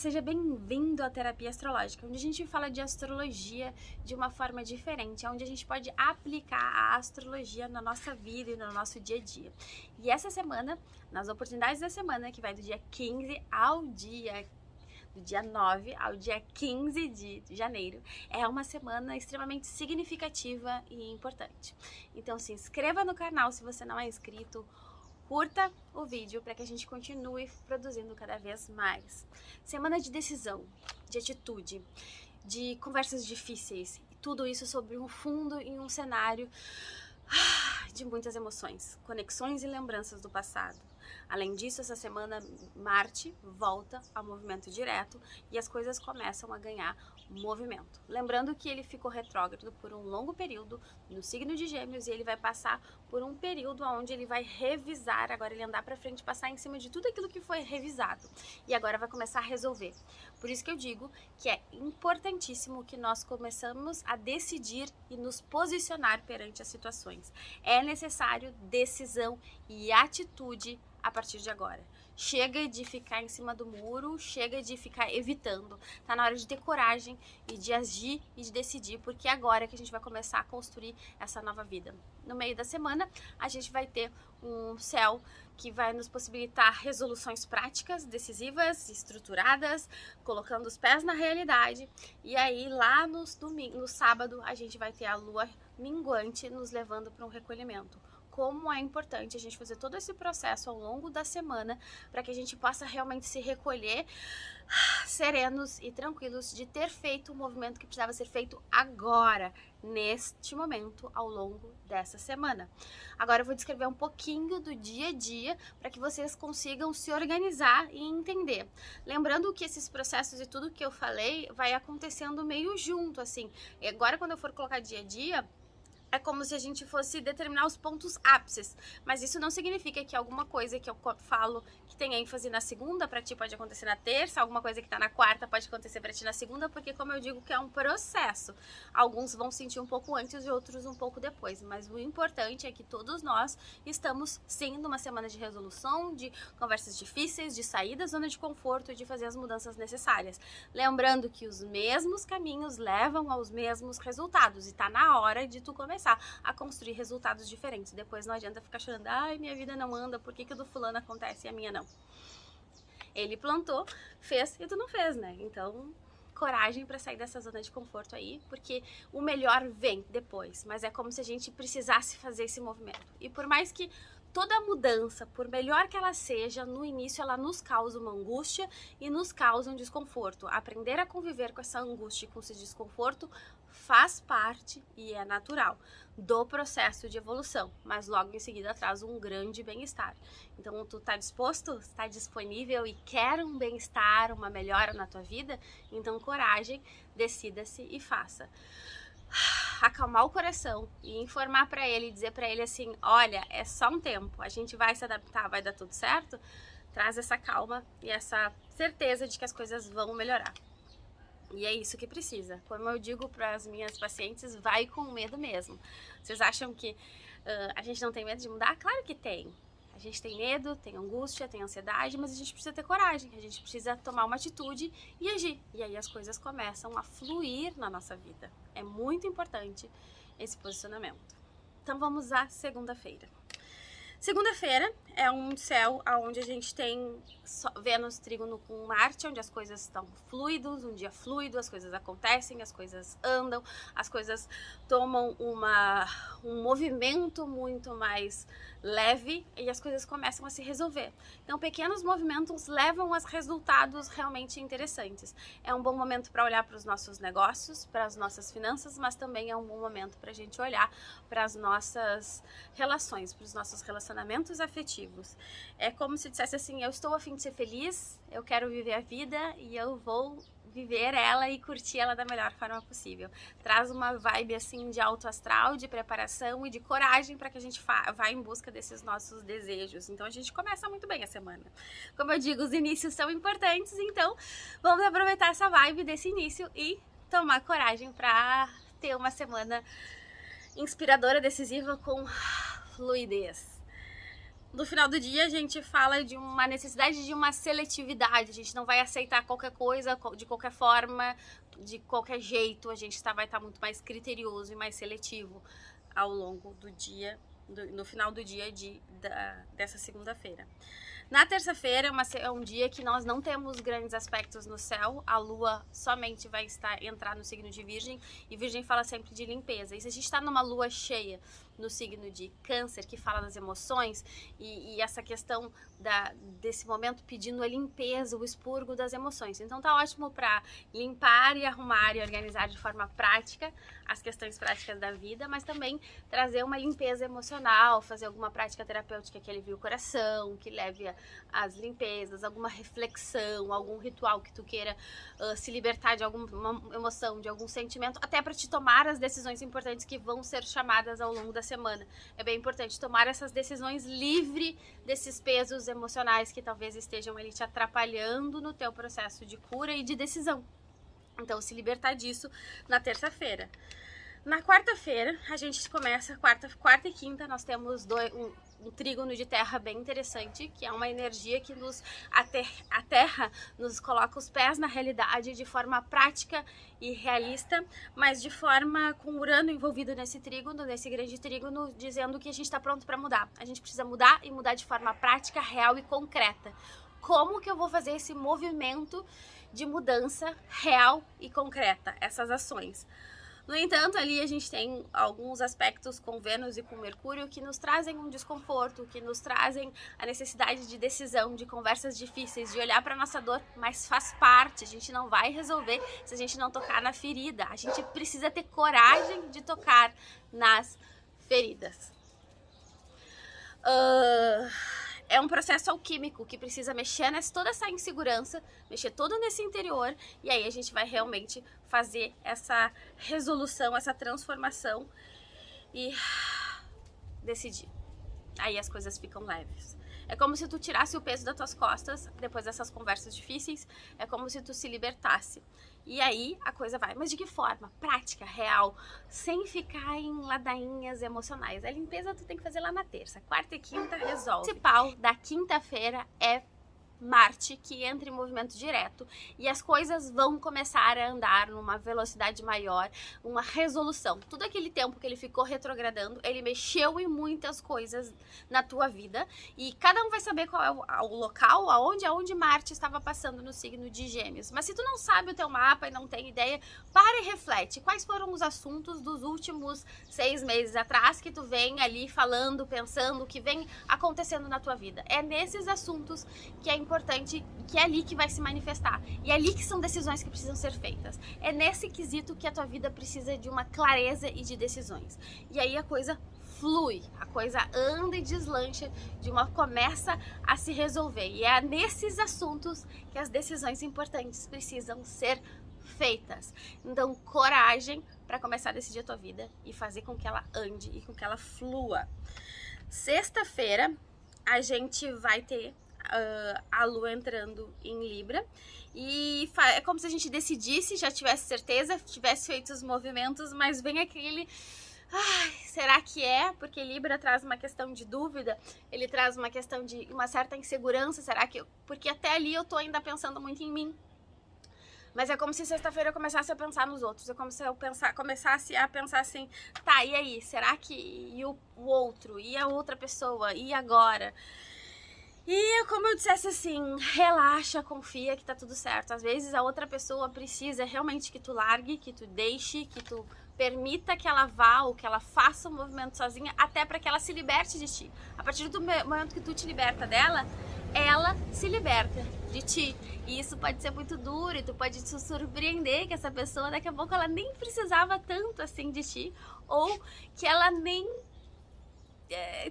seja bem-vindo à Terapia Astrológica, onde a gente fala de astrologia de uma forma diferente, onde a gente pode aplicar a astrologia na nossa vida e no nosso dia a dia. E essa semana, nas oportunidades da semana, que vai do dia 15 ao do dia 9 ao dia 15 de janeiro, é uma semana extremamente significativa e importante. Então se inscreva no canal se você não é inscrito, curta o vídeo para que a gente continue produzindo cada vez mais. Semana de decisão, de atitude, de conversas difíceis, e tudo isso sobre um fundo e um cenário de muitas emoções, conexões e lembranças do passado. Além disso, essa semana Marte volta ao movimento direto e as coisas começam a ganhar movimento. Lembrando que ele ficou retrógrado por um longo período no signo de Gêmeos e ele vai passar por um período onde ele vai revisar, agora ele andar para frente, passar em cima de tudo aquilo que foi revisado e agora vai começar a resolver. Por isso que eu digo que é importantíssimo que nós começamos a decidir e nos posicionar perante as situações. É necessário decisão e atitude a partir de agora. Chega de ficar em cima do muro, chega de ficar evitando. Tá na hora de ter coragem e de agir e de decidir, porque é agora que a gente vai começar a construir essa nova vida. No meio da semana, a gente vai ter um céu que vai nos possibilitar resoluções práticas, decisivas, estruturadas, colocando os pés na realidade. E aí, lá no sábado, a gente vai ter a lua minguante nos levando para um recolhimento. Como é importante a gente fazer todo esse processo ao longo da semana para que a gente possa realmente se recolher serenos e tranquilos de ter feito o movimento que precisava ser feito agora, neste momento, ao longo dessa semana. Agora eu vou descrever um pouquinho do dia a dia para que vocês consigam se organizar e entender. Lembrando que esses processos e tudo que eu falei vai acontecendo meio junto, assim. E agora quando eu for colocar dia a dia, é como se a gente fosse determinar os pontos ápices, mas isso não significa que alguma coisa que eu falo que tem ênfase na segunda para ti pode acontecer na terça, alguma coisa que tá na quarta pode acontecer para ti na segunda, porque como eu digo que é um processo, alguns vão sentir um pouco antes e outros um pouco depois, mas o importante é que todos nós estamos sim numa semana de resolução, de conversas difíceis, de sair da zona de conforto e de fazer as mudanças necessárias, lembrando que os mesmos caminhos levam aos mesmos resultados e tá na hora de tu começar a construir resultados diferentes. Depois não adianta ficar chorando, ai, minha vida não anda, por que o do fulano acontece e a minha não? Ele plantou, fez e tu não fez, né? Então, coragem para sair dessa zona de conforto aí, porque o melhor vem depois, mas é como se a gente precisasse fazer esse movimento. E por mais que toda mudança, por melhor que ela seja, no início ela nos causa uma angústia e nos causa um desconforto. Aprender a conviver com essa angústia e com esse desconforto faz parte e é natural do processo de evolução, mas logo em seguida traz um grande bem-estar. Então tu tá disposto, está disponível e quer um bem-estar, uma melhora na tua vida? Então coragem, decida-se e faça. Acalmar o coração e informar para ele, dizer para ele assim, olha, é só um tempo, a gente vai se adaptar, vai dar tudo certo. Traz essa calma e essa certeza de que as coisas vão melhorar. E é isso que precisa. Como eu digo para as minhas pacientes, vai com medo mesmo. Vocês acham que a gente não tem medo de mudar? Claro que tem. A gente tem medo, tem angústia, tem ansiedade, mas a gente precisa ter coragem, a gente precisa tomar uma atitude e agir. E aí as coisas começam a fluir na nossa vida. É muito importante esse posicionamento. Então vamos à segunda-feira. Segunda-feira é um céu onde a gente tem Vênus trígono com Marte, onde as coisas estão fluidas, um dia fluido, as coisas acontecem, as coisas andam, as coisas tomam um movimento muito mais leve e as coisas começam a se resolver. Então pequenos movimentos levam a resultados realmente interessantes. É um bom momento para olhar para os nossos negócios, para as nossas finanças, mas também é um bom momento para a gente olhar para as nossas relações, para os nossos relacionamentos afetivos. É como se dissesse assim, eu estou a fim de ser feliz, eu quero viver a vida e eu vou viver ela e curtir ela da melhor forma possível. Traz uma vibe assim de alto astral, de preparação e de coragem para que a gente vá em busca desses nossos desejos. Então a gente começa muito bem a semana. Como eu digo, os inícios são importantes, então vamos aproveitar essa vibe desse início e tomar coragem para ter uma semana inspiradora, decisiva, com fluidez. No final do dia, a gente fala de uma necessidade de uma seletividade. A gente não vai aceitar qualquer coisa, de qualquer forma, de qualquer jeito. A gente vai estar muito mais criterioso e mais seletivo ao longo do dia, no final do dia dessa segunda-feira. Na terça-feira é um dia que nós não temos grandes aspectos no céu, a lua somente vai entrar no signo de Virgem, e Virgem fala sempre de limpeza. E se a gente está numa lua cheia no signo de Câncer, que fala das emoções, e essa questão desse momento pedindo a limpeza, o expurgo das emoções. Então tá ótimo para limpar e arrumar e organizar de forma prática as questões práticas da vida, mas também trazer uma limpeza emocional, fazer alguma prática terapêutica que alivie o coração, que leve às limpezas, alguma reflexão, algum ritual que tu queira se libertar de alguma emoção, de algum sentimento, até para te tomar as decisões importantes que vão ser chamadas ao longo da semana. É bem importante tomar essas decisões livre desses pesos emocionais que talvez estejam ali te atrapalhando no teu processo de cura e de decisão. Então, se libertar disso na terça-feira. Na quarta-feira, a gente começa, quarta e quinta, nós temos um trígono de terra bem interessante, que é uma energia que a terra nos coloca os pés na realidade de forma prática e realista, mas de forma com Urano envolvido nesse trígono, nesse grande trígono, dizendo que a gente está pronto para mudar. A gente precisa mudar e mudar de forma prática, real e concreta. Como que eu vou fazer esse movimento de mudança real e concreta, essas ações? No entanto, ali a gente tem alguns aspectos com Vênus e com Mercúrio que nos trazem um desconforto, que nos trazem a necessidade de decisão, de conversas difíceis, de olhar para a nossa dor, mas faz parte, a gente não vai resolver se a gente não tocar na ferida. A gente precisa ter coragem de tocar nas feridas. É um processo alquímico que precisa mexer toda essa insegurança, mexer todo nesse interior, e aí a gente vai realmente fazer essa resolução, essa transformação e decidir. Aí as coisas ficam leves. É como se tu tirasse o peso das tuas costas depois dessas conversas difíceis, é como se tu se libertasse. E aí a coisa vai. Mas de que forma? Prática, real, sem ficar em ladainhas emocionais. A limpeza tu tem que fazer lá na terça. Quarta e quinta resolve. O principal da quinta-feira é Marte, que entra em movimento direto, e as coisas vão começar a andar numa velocidade maior, uma resolução. Todo aquele tempo que ele ficou retrogradando, ele mexeu em muitas coisas na tua vida, e cada um vai saber qual é o local, aonde Marte estava passando no signo de Gêmeos. Mas se tu não sabe o teu mapa e não tem ideia, para e reflete. Quais foram os assuntos dos últimos 6 meses atrás que tu vem ali falando, pensando, que vem acontecendo na tua vida? É nesses assuntos que é importante, que é ali que vai se manifestar, e é ali que são decisões que precisam ser feitas. É nesse quesito que a tua vida precisa de uma clareza e de decisões, e aí a coisa flui, a coisa anda e deslancha, começa a se resolver, e é nesses assuntos que as decisões importantes precisam ser feitas. Então, coragem para começar a decidir a tua vida e fazer com que ela ande e com que ela flua. Sexta-feira a gente vai ter a lua entrando em Libra, e é como se a gente decidisse, já tivesse certeza, tivesse feito os movimentos, mas vem aquele será que é? Porque Libra traz uma questão de dúvida, ele traz uma questão de uma certa insegurança, será que porque até ali eu tô ainda pensando muito em mim. Mas é como se sexta-feira eu começasse a pensar nos outros, é como se eu começasse a pensar assim, tá, e aí, será que e o outro, e a outra pessoa, e agora? E como eu dissesse assim, relaxa, confia que tá tudo certo. Às vezes a outra pessoa precisa realmente que tu largue, que tu deixe, que tu permita que ela vá ou que ela faça um movimento sozinha, até para que ela se liberte de ti. A partir do momento que tu te liberta dela, ela se liberta de ti. E isso pode ser muito duro, e tu pode te surpreender que essa pessoa daqui a pouco ela nem precisava tanto assim de ti, ou que ela nem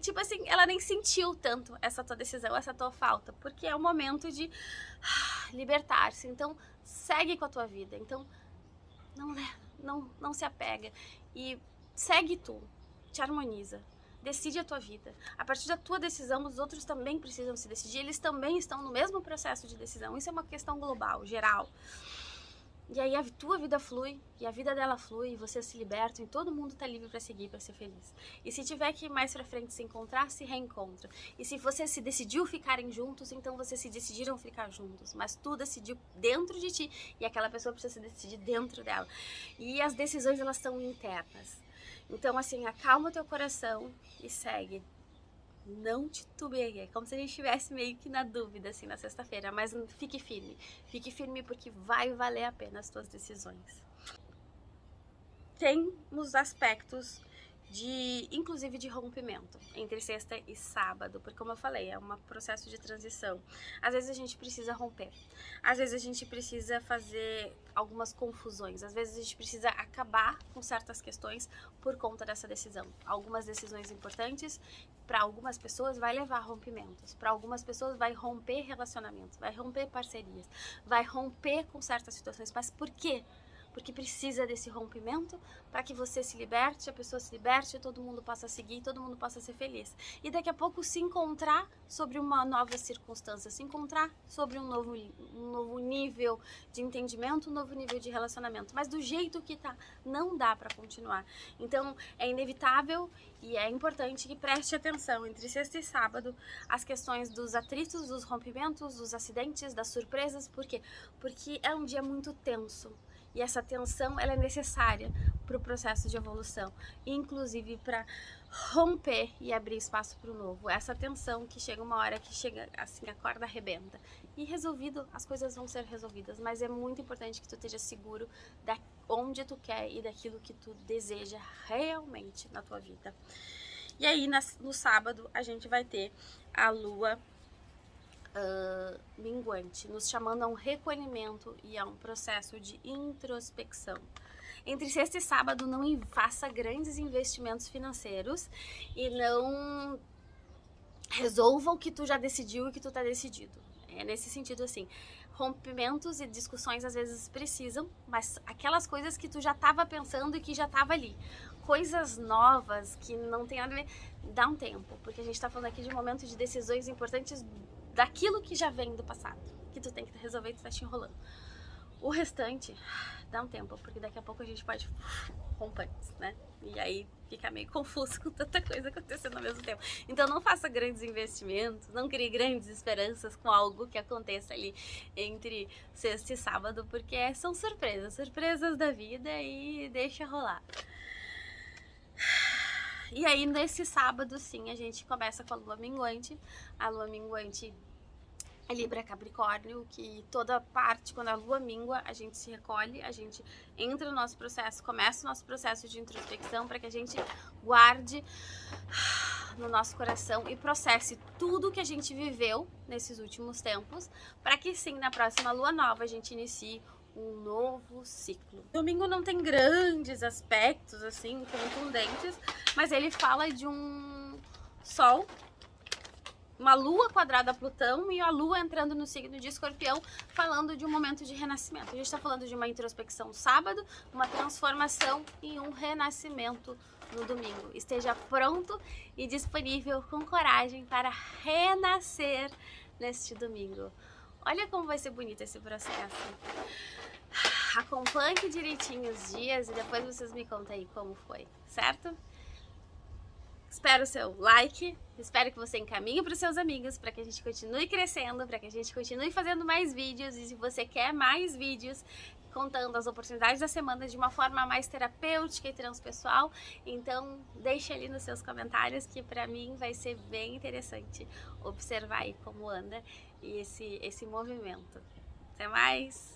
tipo assim, ela nem sentiu tanto essa tua decisão, essa tua falta, porque é o momento de libertar-se. Então segue com a tua vida, então não se apega e segue tu, te harmoniza, decide a tua vida. A partir da tua decisão, os outros também precisam se decidir, eles também estão no mesmo processo de decisão. Isso é uma questão global, geral. E aí a tua vida flui, e a vida dela flui, e vocês se libertam, e todo mundo tá livre para seguir, para ser feliz. E se tiver que mais pra frente se encontrar, se reencontra. E se você se decidiu ficarem juntos, então vocês se decidiram ficar juntos. Mas tu decidiu dentro de ti, e aquela pessoa precisa se decidir dentro dela. E as decisões, elas são internas. Então, assim, acalma o teu coração e segue. Não titubeie, é como se a gente estivesse meio que na dúvida, assim, na sexta-feira, mas fique firme porque vai valer a pena as tuas decisões. Tem os aspectos inclusive de rompimento entre sexta e sábado, porque como eu falei, é um processo de transição. Às vezes a gente precisa romper, às vezes a gente precisa fazer algumas confusões, às vezes a gente precisa acabar com certas questões por conta dessa decisão. Algumas decisões importantes, para algumas pessoas vai levar a rompimentos, para algumas pessoas vai romper relacionamentos, vai romper parcerias, vai romper com certas situações. Mas por quê? Porque precisa desse rompimento para que você se liberte, a pessoa se liberte, todo mundo possa seguir, todo mundo possa ser feliz. E daqui a pouco se encontrar sobre uma nova circunstância, se encontrar sobre um novo nível de entendimento, um novo nível de relacionamento. Mas do jeito que tá, não dá para continuar. Então é inevitável e é importante que preste atenção entre sexta e sábado as questões dos atritos, dos rompimentos, dos acidentes, das surpresas. Por quê? Porque é um dia muito tenso. E essa tensão, ela é necessária para o processo de evolução, inclusive para romper e abrir espaço para o novo. Essa tensão que chega uma hora que chega assim, a corda arrebenta. E resolvido, as coisas vão ser resolvidas, mas é muito importante que tu esteja seguro da onde tu quer e daquilo que tu deseja realmente na tua vida. E aí, no sábado, a gente vai ter a lua minguante, nos chamando a um recolhimento e a um processo de introspecção. Entre sexta e sábado, não faça grandes investimentos financeiros e não resolva o que tu já decidiu e que tu tá decidido. É nesse sentido, assim, rompimentos e discussões às vezes precisam, mas aquelas coisas que tu já tava pensando e que já tava ali, coisas novas que não tem nada a ver, dá um tempo, porque a gente tá falando aqui de momentos de decisões importantes daquilo que já vem do passado, que tu tem que resolver e tu tá te enrolando. O restante, dá um tempo, porque daqui a pouco a gente pode romper, né? E aí fica meio confuso com tanta coisa acontecendo ao mesmo tempo. Então não faça grandes investimentos, não crie grandes esperanças com algo que aconteça ali entre sexta e sábado, porque são surpresas da vida e deixa rolar. E aí nesse sábado, sim, a gente começa com a lua minguante. A lua minguante é Libra Capricórnio, que toda parte, quando a lua mingua, a gente se recolhe, a gente entra no nosso processo, começa o nosso processo de introspecção para que a gente guarde no nosso coração e processe tudo que a gente viveu nesses últimos tempos, para que sim, na próxima lua nova, a gente inicie um novo ciclo. Domingo não tem grandes aspectos, assim, contundentes, mas ele fala de um sol, uma lua quadrada a Plutão e a lua entrando no signo de Escorpião, falando de um momento de renascimento. A gente está falando de uma introspecção sábado, uma transformação e um renascimento no domingo. Esteja pronto e disponível com coragem para renascer neste domingo. Olha como vai ser bonito esse processo. Acompanhe direitinho os dias e depois vocês me contem aí como foi, certo? Espero o seu like, espero que você encaminhe para os seus amigos, para que a gente continue crescendo, para que a gente continue fazendo mais vídeos. E se você quer mais vídeos contando as oportunidades da semana de uma forma mais terapêutica e transpessoal, então deixe ali nos seus comentários, que para mim vai ser bem interessante observar aí como anda esse movimento. Até mais!